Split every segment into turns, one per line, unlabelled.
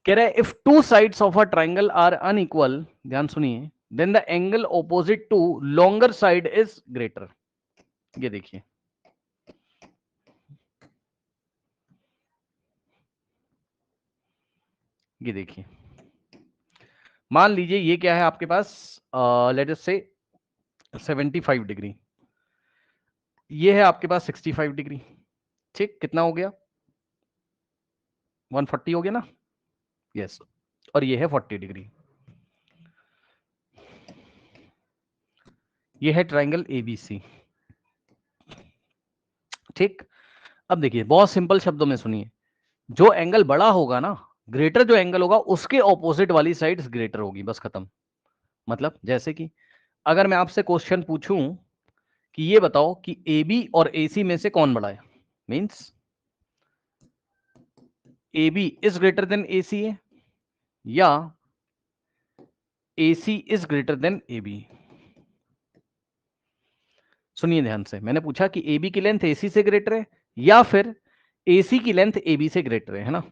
कह रहा है if two sides of a triangle are unequal, ध्यान सुनिए, then the angle opposite to longer side is greater. ये देखिए, ये देखिए, मान लीजिए ये क्या है आपके पास, लेट अस से 75 डिग्री, ये है आपके पास 65 डिग्री। ठीक, कितना हो गया, 140 हो गया ना, यस। और ये है 40 डिग्री, ये है ट्राइंगल एबीसी। ठीक, अब देखिए बहुत सिंपल शब्दों में सुनिए, जो एंगल बड़ा होगा ना, ग्रेटर जो एंगल होगा उसके ऑपोजिट वाली साइड ग्रेटर होगी, बस खत्म। मतलब जैसे कि अगर मैं आपसे क्वेश्चन पूछूं कि ये बताओ कि AB और AC में से कौन बड़ा है, means AB is greater than AC है या AC is greater than AB। सुनिए ध्यान से, मैंने पूछा कि AB की लेंथ AC से ग्रेटर है या फिर AC की लेंथ AB से ग्रेटर है ना।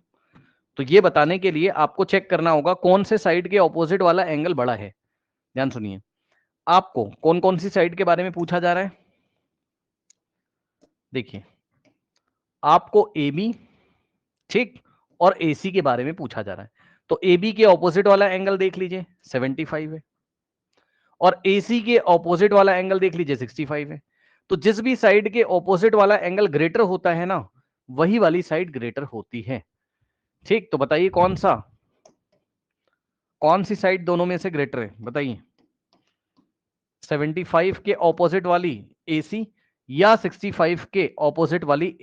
तो ये बताने के लिए आपको चेक करना होगा कौन से साइड के ऑपोजिट वाला एंगल बड़ा है। ध्यान सुनिए, आपको कौन कौन सी साइड के बारे में पूछा जा रहा है। देखिए, आपको AB, ठीक, और AC के बारे में पूछा जा रहा है। तो AB के ऑपोजिट वाला एंगल देख लीजिए 75 है, और AC के ऑपोजिट वाला एंगल देख लीजिए 65 है। तो जिस भी साइड के ऑपोजिट वाला एंगल ग्रेटर होता है ना, वही वाली साइड ग्रेटर होती है। ठीक, तो बताइए कौन सी साइड दोनों में से ग्रेटर है, बताइए। 75 के ऑपोजिट वाली AC या 65 के ऑपोजिट वाली,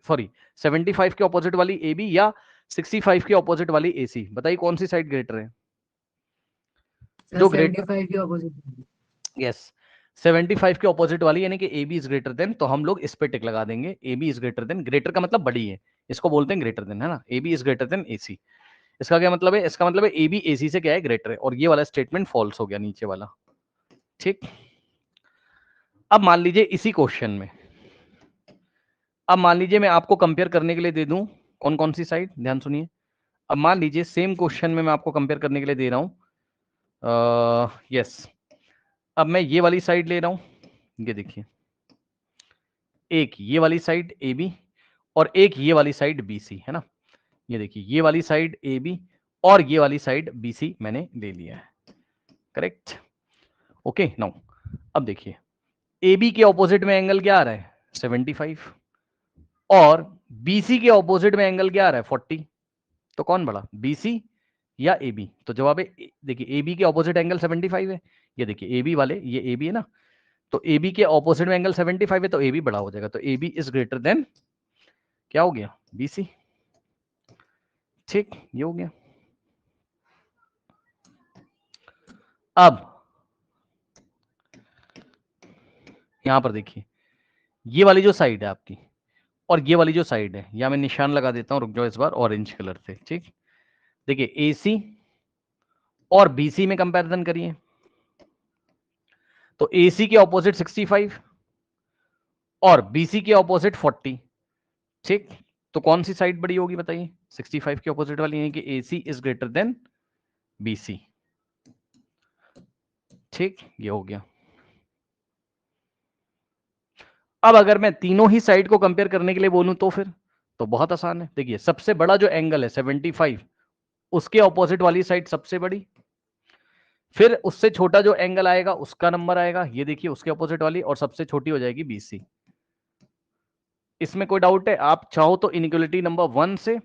सॉरी, 75 के ऑपोजिट वाली AB या 65 के ऑपोजिट वाली AC, बताइए कौन सी साइड ग्रेटर है।
सर
जो ग्रेट
75 के ऑपोजिट।
यस, 75 के ऑपोजिट वाली, यानी कि AB इज ग्रेटर देन, तो हम लोग इस पे टिक लगा देंगे। AB is greater than, greater का मतलब बड़ी है, इसको बोलते हैं ग्रेटर देन, है ना। AB is greater than AC, इसका क्या मतलब है, इसका मतलब है AB AC से क्या है, ग्रेटर है, और ये वाला स्टेटमेंट फॉल्स हो गया नीचे वाला। ठीक, अब मान लीजिए इसी क्वेश्चन में, अब मान लीजिए मैं आपको कंपेयर करने के लिए दे दूं कौन कौन सी साइड, ध्यान सुनिए। अब मान लीजिए सेम क्वेश्चन में मैं आपको कंपेयर करने के लिए दे रहा हूं, यस, अब मैं ये वाली साइड ले रहा हूं, ये देखिए, एक ये वाली साइड AB और एक ये वाली साइड BC, है ना। ये देखिए, ये वाली साइड AB और ये वाली साइड BC मैंने ले लिया है, करेक्ट। ओके, नाउ अब देखिए, AB के ऑपोजिट में एंगल क्या आ रहा है, 75, और BC के ऑपोजिट में एंगल क्या आ रहा है, 40। तो कौन बड़ा, BC या AB? तो जवाब है, देखिए AB के ऑपोजिट एंगल 75 है, ये देखिए AB वाले, ये AB है ना, तो AB के ऑपोजिट में एंगल 75 है, तो AB बड़ा हो जाएगा, तो AB इज ग्रेटर देन, क्या हो गया, BC। ठीक, ये हो गया। अब यहां पर देखिए, ये वाली जो साइड है आपकी और ये वाली जो साइड है, या मैं निशान लगा देता हूं, रुक जाओ इस बार ऑरेंज कलर से। ठीक, देखिए AC और BC में कंपैरिजन करिए, तो AC के ऑपोजिट 65 और BC के ऑपोजिट 40। ठीक, तो कौन सी साइड बड़ी होगी बताइए, 65 के ऑपोजिट वाली, है कि AC is greater than BC। ठीक, ये हो गया। अब अगर मैं तीनों ही साइड को कंपेयर करने के लिए बोलूं तो फिर तो बहुत आसान है। देखिए, सबसे बड़ा जो एंगल है 75, उसके ऑपोजिट वाली साइड सबसे बड़ी, फिर उससे छोटा जो एंगल आएगा उसका नंबर आएगा, ये देखिए उसके ऑपोजिट वाली, और सबसे छोटी हो जाएगी BC। इसमें कोई डाउट है? आप चाहो तो इनइक्वालिटी नंबर 1 से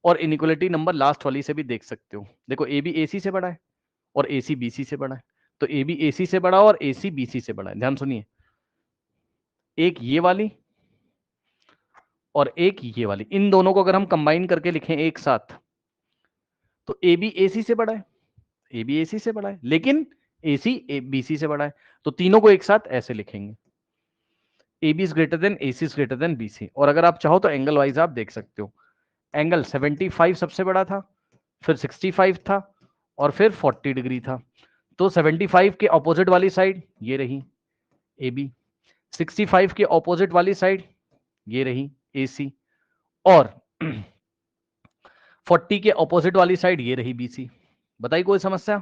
और इनइक्वालिटी नंबर लास्ट वाली से भी देख सकते हो। देखो, AB AC से बड़ा है और AC BC से बड़ा है, तो AB AC से बड़ा और AC BC से बड़ा है। ध्यान सुनिए, एक ये वाली और एक ये वाली, इन दोनों को अगर हम कंबाइन करके लिखें एक साथ, तो AB AC से बड़ा है, AB AC से बड़ा है, लेकिन AC BC से बड़ा है, तो तीनों को एक साथ ऐसे लिखेंगे, AB is greater than AC is greater than BC। और अगर आप चाहो तो एंगल वाइज आप देख सकते हो, एंगल 75 सबसे बड़ा था, फिर 65 था, और फिर 40 डिग्री था। तो 75 के ऑपोजिट वाली साइड ये रही AB, 65 के ऑपोजिट वाली साइड ये रही AC, और 40 के ऑपोजिट वाली साइड ये रही BC। बताइए कोई समस्या?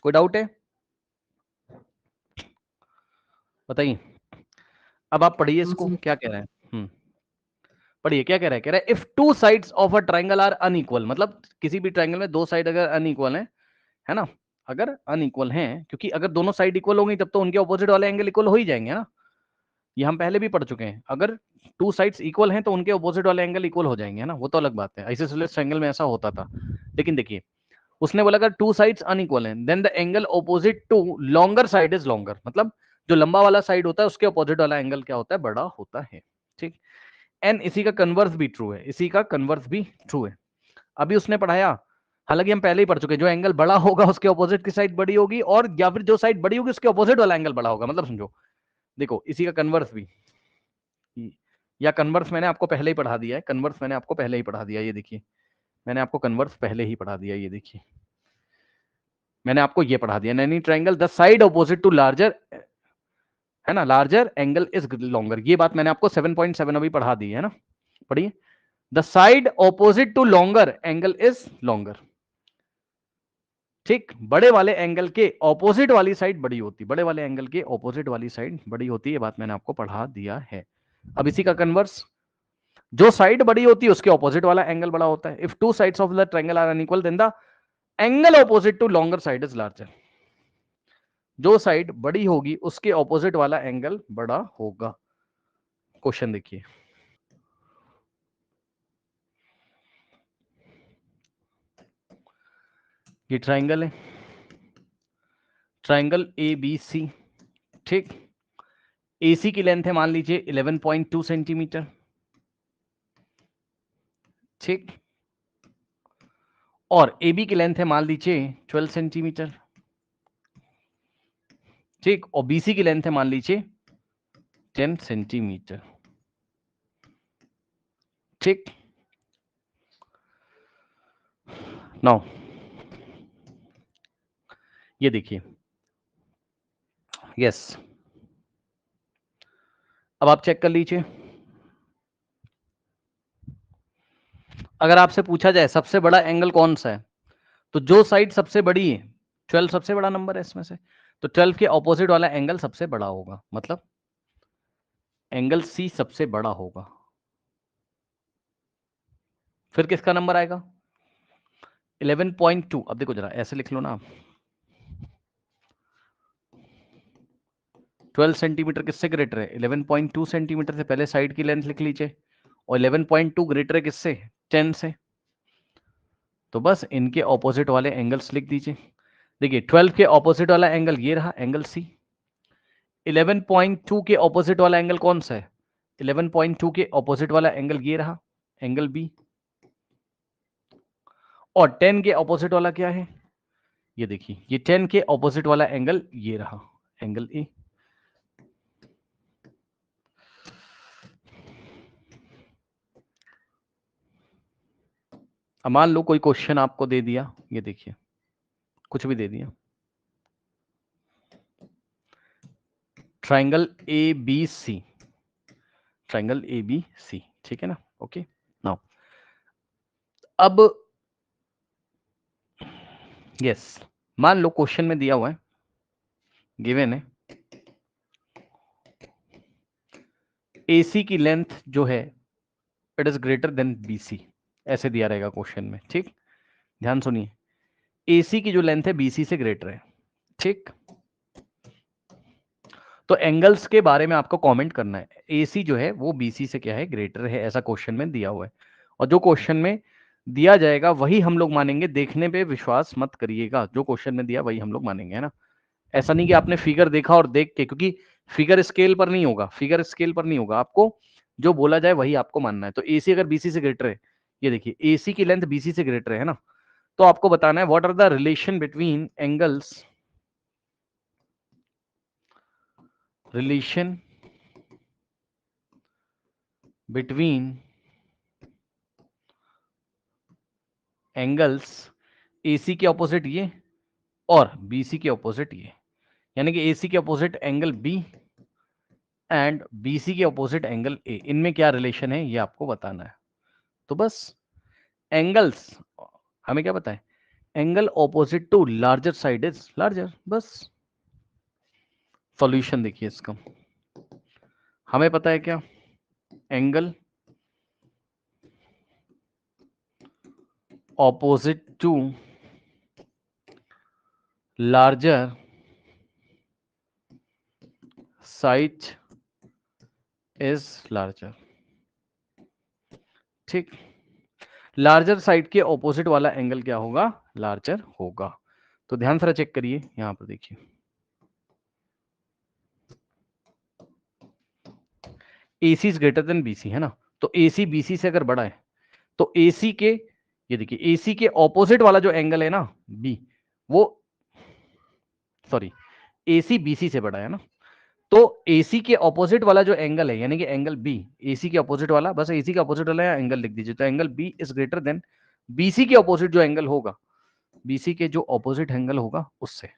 कोई डाउट है? बताइए। अब आप पढ़िए इसको, क्या कह रहे हैं। पढ़िए क्या कह रहा है। कह रहा है if two sides of a triangle are unequal, मतलब किसी भी ट्राइंगल में दो साइड अगर अनइक्वल है ना, अगर अनइक्वल हैं, क्योंकि अगर दोनों साइड इक्वल होंगी तब तो उनके ऑपोजिट वाले एंगल इक्वल हो ही जाएंगे ना। ये हम पहले भी पढ़ चुके हैं, अगर टू साइड्स इक्वल हैं तो उनके ऑपोजिट वाले एंगल इक्वल हो जाएंगे ना, वो तो अलग बात है। आइसोसेलेस ट्रायंगल में ऐसा होता था। लेकिन देखिए उसने बोला अगर टू साइड्स अनइक्वल हैं then the angle opposite to longer side is longer, मतलब जो लंबा वाला साइड होता है उसके ऑपोजिट वाला एंगल क्या होता है, बड़ा होता है। ठीक। एंड इसी का कन्वर्स भी ट्रू है, इसी का कन्वर्स भी ट्रू है। अभी उसने पढ़ाया, हालांकि हम पहले ही पढ़ चुके हैं, जो एंगल बड़ा होगा उसके ऑपोजिट की साइड बड़ी होगी, और या फिर जो साइड बड़ी होगी उसके ऑपोजिट वाला एंगल बड़ा होगा। मतलब समझो, देखो इसी का कन्वर्स भी, या कन्वर्स मैंने आपको पहले ही पढ़ा दिया है, कन्वर्स मैंने आपको पहले ही पढ़ा दिया, ये देखिए मैंने आपको कन्वर्स पहले ही पढ़ा दिया, ये देखिए मैंने आपको ये पढ़ा दिया। Any triangle the side opposite to larger, है ना, लार्जर एंगल इज लॉन्गर, ये बात मैंने आपको 7.7 अभी पढ़ा दी है ना। पढ़िए, the side opposite to longer angle is longer. ठीक, बड़े वाले एंगल के ऑपोजिट वाली साइड बड़ी होती, बड़े वाले एंगल के ऑपोजिट वाली साइड बड़ी होती है, बात मैंने आपको पढ़ा दिया है। अब इसी का कन्वर्स, जो साइड बड़ी होती है उसके ऑपोजिट वाला एंगल बड़ा होता है। If two sides of the triangle are unequal then the angle opposite to longer side is larger. जो साइड बड़ी होगी उसके ऑपोजिट वाला एंगल बड़ा होगा। क्वेश्चन देखिए, ये ट्रायंगल है, ट्रायंगल ABC। ठीक, AC की लेंथ है मान लीजिए 11.2 सेंटीमीटर। ठीक, और AB की लेंथ है मान लीजिए 12 सेंटीमीटर। ठीक, और BC की लेंथ है मान लीजिए 10 सेंटीमीटर। ठीक, नाउ ये देखिए, यस, अब आप चेक कर लीजिए। अगर आपसे पूछा जाए सबसे बड़ा एंगल कौन सा है, तो जो साइड सबसे बड़ी है, 12 सबसे बड़ा नंबर है इसमें से, तो 12 के ऑपोजिट वाला एंगल सबसे बड़ा होगा, मतलब एंगल C सबसे बड़ा होगा। फिर किसका नंबर आएगा, 11.2। अब देखो जरा ऐसे लिख लो ना, 12 सेंटीमीटर किससे ग्रेटर है, 11.2 सेंटीमीटर से। पहले साइड की लेंथ लिख लीजिए, और 11.2 ग्रेटर है किससे, 10 से। तो बस इनके ऑपोजिट वाले एंगल्स लिख दीजिए। देखिए 12 के ऑपोजिट वाला एंगल ये रहा, एंगल C। 11.2 के ऑपोजिट वाला एंगल कौन सा है, 11.2 के ऑपोजिट वाला एंगल ये रहा, एंगल B। और 10 के ऑपोजिट वाला क्या है, ये देखिए, ये 10 के ऑपोजिट वाला एंगल ये रहा, एंगल A। अब मान लो कोई क्वेश्चन आपको दे दिया, ये देखिए कुछ भी दे दिया, ट्राइंगल ABC, ट्राइंगल ABC, ठीक है ना, ओके। नाउ अब यस, मान लो क्वेश्चन में दिया हुआ है, गिवन है, AC की लेंथ जो है it is greater than BC, ऐसे दिया रहेगा क्वेश्चन में। ठीक, ध्यान सुनिए, AC की जो लेंथ है BC से ग्रेटर है। ठीक, तो एंगल्स के बारे में आपको कमेंट करना है, AC जो है वो BC से क्या है, ग्रेटर है, ऐसा क्वेश्चन में दिया हुआ है। और जो क्वेश्चन में दिया जाएगा वही हम लोग मानेंगे, देखने पे विश्वास मत करिएगा, जो क्वेश्चन में दिया वही हम लोग मानेंगे, है ना। ऐसा नहीं कि आपने फिगर देखा और देख के, क्योंकि फिगर स्केल पर नहीं होगा, फिगर स्केल पर नहीं होगा, आपको जो बोला जाए वही आपको मानना है। तो AC अगर BC से ग्रेटर है, ये देखिए AC की लेंथ BC से ग्रेटर है ना, तो आपको बताना है what are the relation between angles, relation between angles AC के ऑपोजिट ये और BC के ऑपोजिट ये, यानी कि AC के opposite angle B and BC के ऑपोजिट एंगल A, इनमें क्या रिलेशन है ये आपको बताना है। तो बस एंगल्स हमें क्या पता है, angle opposite to larger side is larger, बस। सॉल्यूशन देखिए इसका, हमें पता है क्या, angle opposite to larger side is larger, ठीक। लार्जर साइड के ऑपोजिट वाला एंगल क्या होगा, लार्जर होगा। तो ध्यान से चेक करिए, यहां पर देखिए AC is greater than BC, है ना। तो AC BC से अगर बड़ा है तो AC के, ये देखिए AC के ऑपोजिट वाला जो एंगल है ना B, वो सॉरी AC BC से बड़ा है ना, तो AC के ऑपोजिट वाला जो एंगल है यानी कि एंगल B, AC के ऑपोजिट वाला, बस AC के ऑपोजिट वाला एंगल लिख दीजिए, तो angle B is greater than BC के ऑपोजिट जो एंगल होगा, BC के जो ऑपोजिट एंगल होगा उससे,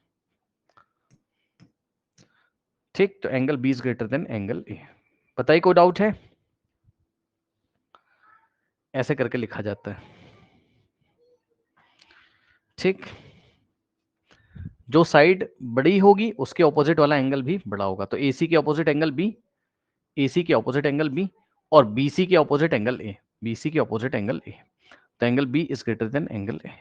ठीक। तो angle B is greater than angle A। बताइए कोई डाउट है, ऐसे करके लिखा जाता है, ठीक। जो साइड बड़ी होगी उसके ऑपोजिट वाला एंगल भी बड़ा होगा, तो AC के ऑपोजिट एंगल B, AC के ऑपोजिट एंगल B, और BC के ऑपोजिट एंगल A, BC के ऑपोजिट एंगल A, तो angle B is greater than angle A।